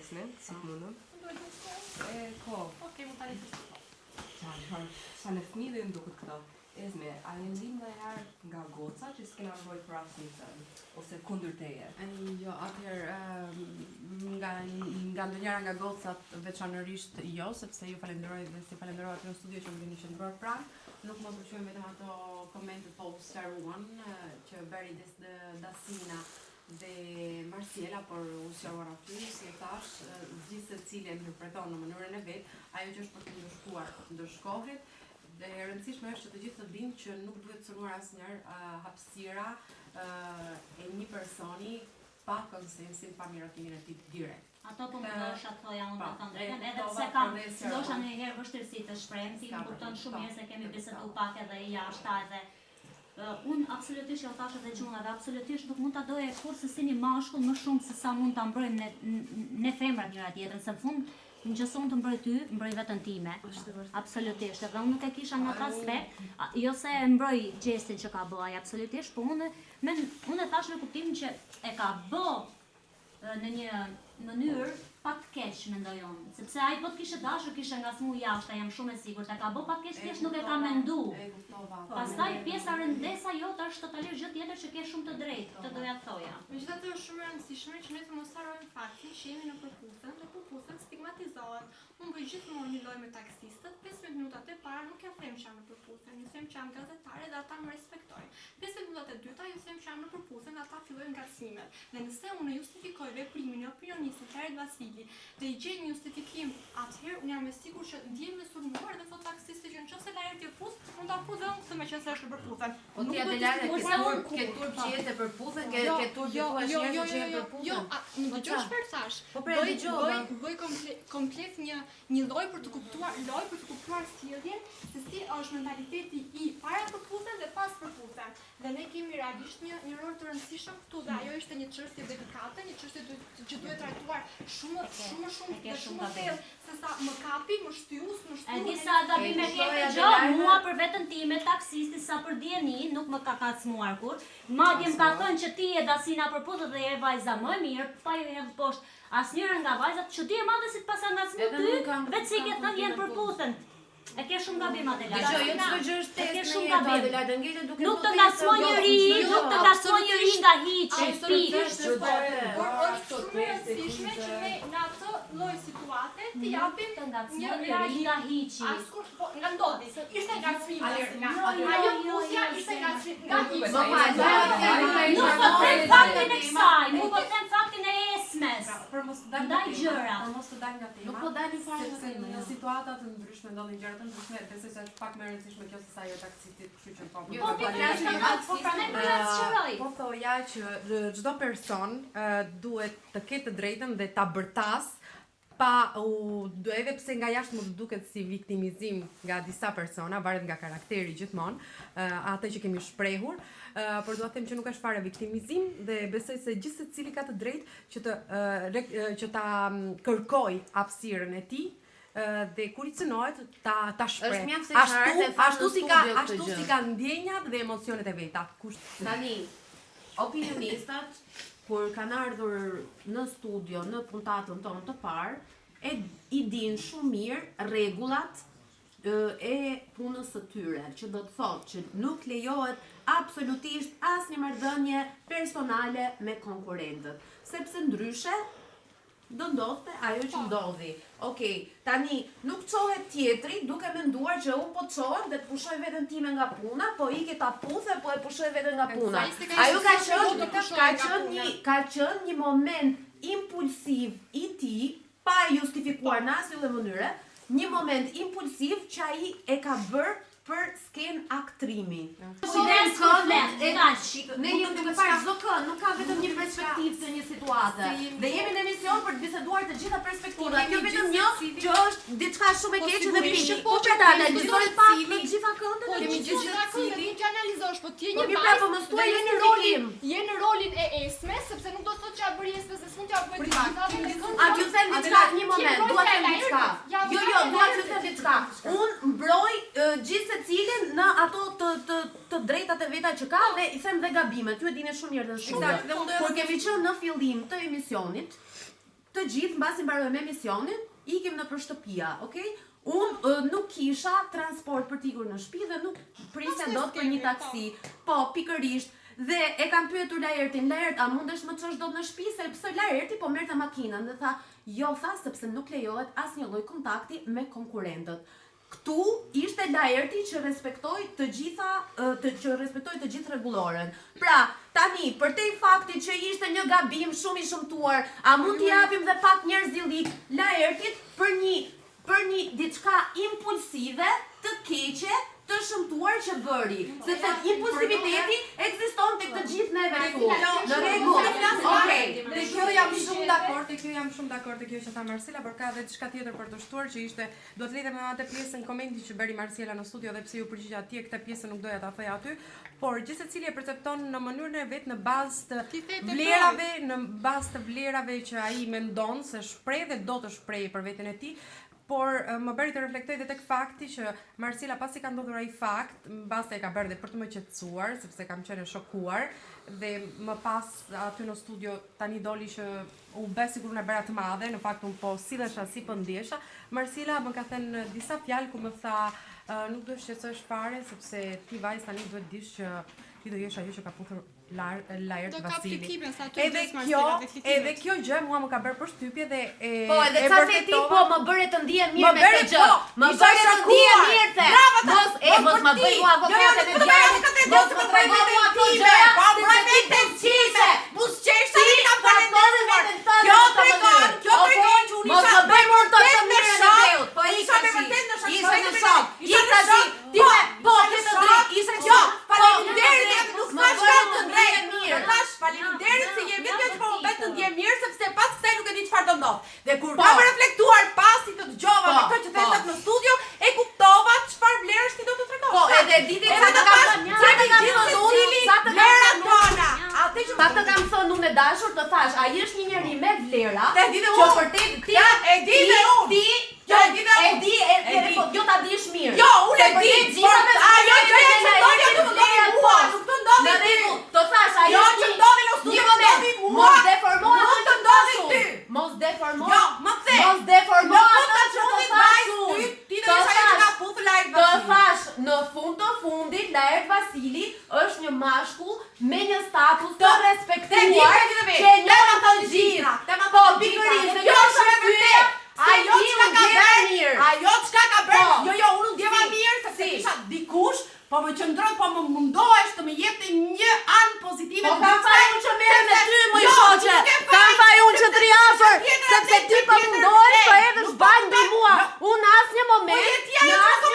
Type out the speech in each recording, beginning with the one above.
Esme, si mundëm. Okej, mund ta ripetoj. Sa në fëmijë dhe më duket këto. Esme, a e ndim ndonjëherë nga goca që s'kena nevojë për asnjë ose kundër teje? Jo, atëherë nga ndonjëra nga gocat veçanërisht jo, sepse ju falenderoj dhe si falenderoj atë në studio që më keni qendruar pranë. Nuk më pëlqejnë vetëm ato komente po u sqaruan që bëri Dasina dhe Marsiela, por u sqaruan aty, si e thash, gjithë secili e interpreton në mënyrën e vet, ajo që është për të ndëshkuar, ndëshkohet. Dhe e rëndësishme është që të gjithë të dinë që nuk duhet cënuar asnjëherë hapësira e një personi pa konsensin, pa miratimin e tij direkt. Ato po më dosha të thoja unë të thënë drejtën, edhe pse kam ndoshta ndonjëherë vështirësi të shprehem, ti më kupton shumë mirë se kemi biseduar pak edhe jashtë edhe unë absolutisht ja thash edhe gjuna dhe absolutisht nuk mund ta doje kurse si një mashkull më shumë se sa mund ta mbrojmë ne femrat njëra tjetrën, se në fund në qëse unë të mbroj ty, mbroj vetën time. Absolutisht. Dhe unë nuk e kisha në atë aspekt, jo se e mbroj gjestin që ka bëj, absolutisht, po unë e thash me kuptimin që e ka bë në një mënyrë pa të keq, mendoj unë. Sepse ai po të kishe dashur, kishe ngacmu jashtë, jam shumë e sigurt. E ka bë pa të keq, thjesht nuk e ka menduar. Pastaj pjesa rëndesa jote është totalisht gjë tjetër që ke shumë të drejtë, të doja të thoja. Megjithatë është shumë e rëndësishme që ne të mos harrojmë faktin që jemi në përputhje dhe përputhjet stigmatizohen. Unë bëj gjithmonë një lojë me taksistët, 15 minutat e para nuk ja them që jam në përputhje, ju them që jam gazetare dhe ata më respektojnë. 15 minutat e dyta ju them që jam në përputhje dhe ata fillojnë ngacmimet. Dhe nëse unë justifikoj veprimin e opinionistit Herit Vasili dhe i gjej një justifikim, atëherë unë jam e sigurt që ndjem me sulmuar dhe thot taksisti që nëse la herë ti pus, mund ta pus dhe unë se meqense është në përputhje. Po ti Adelare ke turp që jetë përputhje, ke turp që thua që jetë përputhje. Jo, nuk dëgjosh për thash. Po pra dëgjova. Bëj komplet një lloj për të kuptuar sjelljen se si është mentaliteti i para përputhjes dhe pas përputhjes. Dhe ne kemi realisht një rol të rëndësishëm këtu dhe ajo ishte një çështje delikate, një çështje që duhet trajtuar shumë thellë, se sa më kapi, më shtyus. E di sa gabime ke gjë, mua për veten time taksisti sa për dieni nuk më ka kacmuar kur. Madje më ka thënë që ti je Dasina përputhje dhe je vajza më e mirë, pa ju hedh poshtë asnjëra nga vajzat, që ti e madhe si të pasa ngacmu ty, vetë si ke thënë jenë përputhën. E ke shumë gabim Adelare. Dëgjoj, jo çdo gjë është test në jetë Adelare, ngele duke nuk të ngacmoj njëri nga hiçi, pikë. Por është shumë e rëndësishme që ne në atë lloj situate të japim të ngacmoj njëri nga hiçi. Askush po nga ndodhi. Ishte ngacmim. Ajo pusja ishte ngacmim nga hiçi. Nuk po them faktin e kësaj, nuk po them faktin e Esmes. Për mos të dalë ndaj gjëra. Për mos të dalë nga tema. Nuk po dalin fare sepse në situata të ndryshme ndodhin gjëra të ndryshme, besoj se është pak më e rëndësishme kjo se sa ajo taksistit, kështu që po. Po thoja që çdo person duhet të ketë të drejtën dhe ta bërtas pa edhe pse nga jashtë mund të duket si viktimizim nga disa persona, varet nga karakteri gjithmonë, atë që kemi shprehur, por dua të them që nuk është fare viktimizim dhe besoj se gjithë secili ka të drejtë që ta kërkoj hapësirën e tij dhe kur i cënohet ta shpreh. Ashtu si ka ndjenjat dhe emocionet e veta. Tani, opinionistat kur kanë ardhur në studio, në puntatën tonë të parë, i dinë shumë mirë rregullat e punës së tyre, që do të thotë që nuk lejohet absolutisht asnjë marrëdhënie personale me konkurrentët, sepse ndryshe do ndodhte ajo që ndodhi. Okej, tani nuk çohet tjetri duke menduar që unë po çohem dhe të pushoj veten time nga puna, po ikë ta puthe, po e pushoj veten nga puna. Ajo ka qenë një moment impulsiv i tij, pa justifikuar në asnjë mënyrë, një moment impulsiv që ai e ka bërë për sken aktrimi. Ne jemi duke parë çdo kënd, nuk ka vetëm një perspektivë të një situate. Dhe jemi në emision për të biseduar të gjitha perspektivat. Jo vetëm një që është diçka shumë e keqe dhe mirë. Po që ta analizojmë pak në gjitha këndet, kemi gjitha këndet që analizosh, po ti je një vajzë. Po mos thuaj je në rolin e Esmes, sepse nuk do të thotë që ja bëri Esmes, se s'mund t'ja bëj gjithë. A ju them diçka një moment, dua të them diçka. Jo, dua të them diçka. Unë mbroj gjithë secilin në ato të drejtat e veta që ka dhe i them dhe gabimet. Ju e dini shumë mirë të shumë. Kur kemi qenë në fillim të emisionit, të gjithë mbasi mbarojmë emisionin, ikim nëpër shtëpia, okay? Unë nuk kisha transport për t'ikur në shtëpi dhe nuk prisja dot për një taksi. Po, pikërisht. Dhe e kam pyetur Laertin, Laert, a mundesh më çosh dot në shtëpi sepse Laerti po merrte makinën dhe tha, jo tha sepse nuk lejohet asnjë lloj kontakti me konkurrentët. Ktu ishte Laerti që respektoi të gjithë rregulloren. Pra, tani, përtej faktit që ishte një gabim shumë i shëmtuar, a mund t'i japim dhe pak njerëzillik Laertit për një diçka impulsive, të keqe, të shëmtuar që bëri. Sepse impulsiviteti ekziston tek të gjithë neve këtu. Në rregull. Okej. Dhe kjo jam shumë dakord te kjo që tha Marcela, por ka edhe diçka tjetër për të shtuar që ishte, duhet lidhem me atë pjesën komenti që bëri Marcela në studio dhe pse ju përgjigj atje, këtë pjesë nuk doja ta thoj aty, por gjithsecili e percepton në mënyrën e vet në bazë të vlerave që ai mendon se shpreh dhe do të shprehë për veten e tij. Por më bëri të reflektoj dhe tek fakti që Marcela pasi ka ndodhur ai fakt, mbase e ka bërë dhe për të më qetësuar, sepse kam qenë shokuar dhe më pas aty në studio tani doli që u bë sikur unë e bëra të madhe, në fakt unë po sillesha si po ndjesha. Marcela më ka thënë disa fjalë ku më tha nuk do shqetësohesh fare sepse ti vajzë tani duhet dish që ti do jesh ajo që ka puthur Laert Vasili. Edhe kjo gjë mua më ka bërë përshtypje dhe po edhe ca se ti po më bëre të ndihem mirë me këtë gjë. Më bëre të ndihem mirë the. Mos më bëj mua avokate me djalin. Mos më tregoj mua ato gjëra. Po bëj të çise. Mos qesh tani kam falendëruar. Kjo tregon që unë mos më bëj më të mirë në veut. Po isha me vërtet në shok. Isha në shok. Isha tash ti po të drejt. Isha jo. Faleminderit nuk thash të ndjen mirë. Tash faleminderit se je vetëm që po më bën të ndjen mirë sepse pas kësaj nuk e di çfarë do ndodh. Dhe kur kam reflektuar pasi të dëgjova me këtë që thesat në studio, e kuptova çfarë vlerësh ti do të tregosh. Po, edhe diti sa të kam thënë unë e dashur të thash, ai është një njeri me vlera. Që vërtet ti e di dhe unë. Jo ta dish mirë. Jo, unë e di. Ajo që ndodhi nuk të ndodhi ty. Të thash, ajo që ndodhi në studio ndodhi mua. Mos deformoj atë që ndodhi ty. Mos deformoj. Jo, më the. Mos deformoj atë që ndodhi ty. Ti do të thashë që ka puthur Laert Vasili. Të thash, në fund të fundit Laert Vasili është një mashkull me një status të respektuar që njëra të gjithë. Po, pikërisht, kjo është e vërtetë. Ajo çka ka bërë, jo, unë ndjeva mirë sepse kisha dikush, po më qëndron, po më mundohesh të më jepte një anë pozitive. Po kam faj unë që merrem me ty, më shoqe. Kam faj unë që të riafër, sepse ti po mundohesh të hedhësh bajnë mbi mua. Unë asnjë moment, në asnjë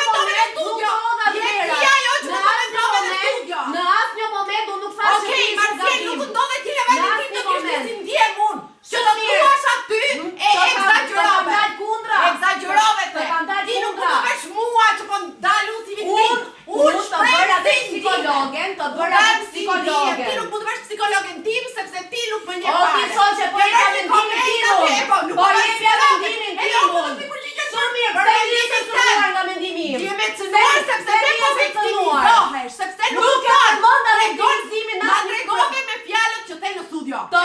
moment unë nuk thash që ti Marcel, nuk ndodhe ti le vetë ti të kesh si ndjem unë. Që të thuash aty e egzagjerove. Egzagjerove te. Ti nuk do të vesh mua që po ndalu si viktim. Unë të bëra dhe psikologen, Ti nuk mund të vesh psikologen tim sepse ti nuk më njeh fare. O ti shoqe, po jep mendimin tim. Po jep mendimin tim. Shumë mirë, pse je të cënuar nga mendimi im? Je me cënuar sepse ti po viktimizohesh, sepse nuk ka mend rregullimin na tregove me fjalët që the në studio. Të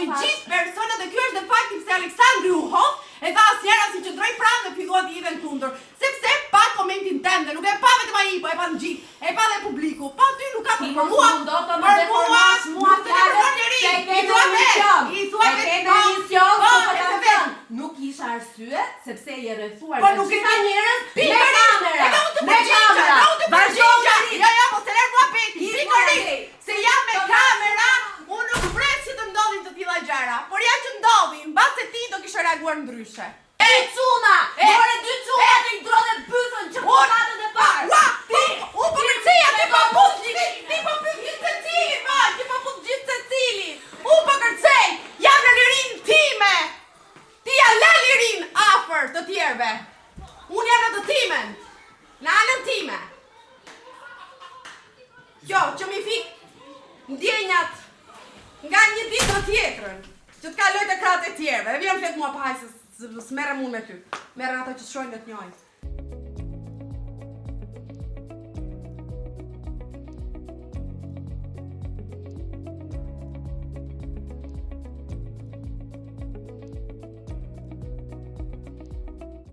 gjithë personat dhe ky është dhe fakti pse Aleksandri u hodh e tha asnjëra si që droi pranë dhe fillua të hidhen kundër. Sepse pa komentin tëm dhe nuk e pa vetëm ai, po e pa të gjithë, e pa dhe publiku. Po ty nuk ka për mua. Mua nuk isha arsye sepse je rrethuar me gjithë njerëz me kamera. Jo, po se lër mua peti. Pikërisht, se jam me kamera, unë nuk pres që të ndodhin të tilla gjëra, por ja që ndodhin, mbase ti do kishe reaguar ndryshe. Cuna! More 2 cuna të i drodhe bëthën që përmatën e parë! U po kërcija, ti po puth gjithë të cili, ti po puth gjithë të cili! U po kërcej, jam në lirin time! Ti ja le lirin afer të tjerve! Unë jam në të timen! Në anën time! Kjo, që mi fik ndjenjat nga një ditë të tjetrën, që të kaloj të kratë e tjerve, e vjen flet mua pa hajsës, s'merrem unë me ty. Merrem ato që shojnë dhe të njojnë.